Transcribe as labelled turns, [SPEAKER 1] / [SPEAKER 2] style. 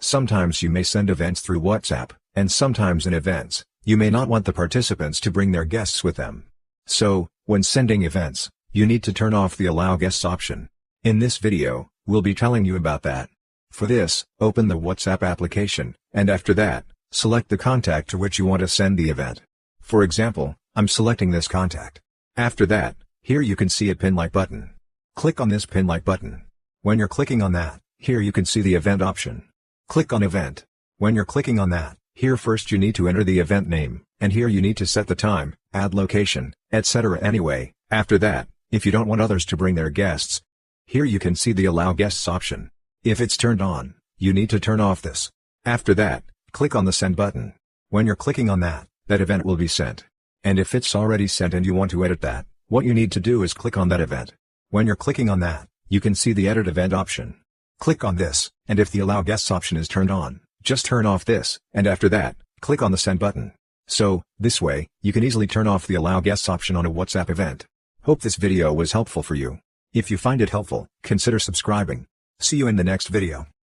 [SPEAKER 1] Sometimes you may send events through WhatsApp, and sometimes in events, you may not want the participants to bring their guests with them. So, when sending events, you need to turn off the Allow Guests option. In this video, we'll be telling you about that. For this, open the WhatsApp application, and after that, select the contact to which you want to send the event. For example, I'm selecting this contact. After that, here you can see a pin like button. Click on this pin like button. When you're clicking on that, here you can see the event option. Click on event. When you're clicking on that, here first you need to enter the event name, and here you need to set the time, add location, etc. Anyway, after that, if you don't want others to bring their guests, here you can see the Allow Guests option. If it's turned on, you need to turn off this. After that, click on the Send button. When you're clicking on that, that event will be sent. And if it's already sent and you want to edit that, what you need to do is click on that event. When you're clicking on that, you can see the Edit Event option. Click on this, and if the Allow Guests option is turned on, just turn off this, and after that, click on the Send button. So, this way, you can easily turn off the Allow Guests option on a WhatsApp event. Hope this video was helpful for you. If you find it helpful, consider subscribing. See you in the next video.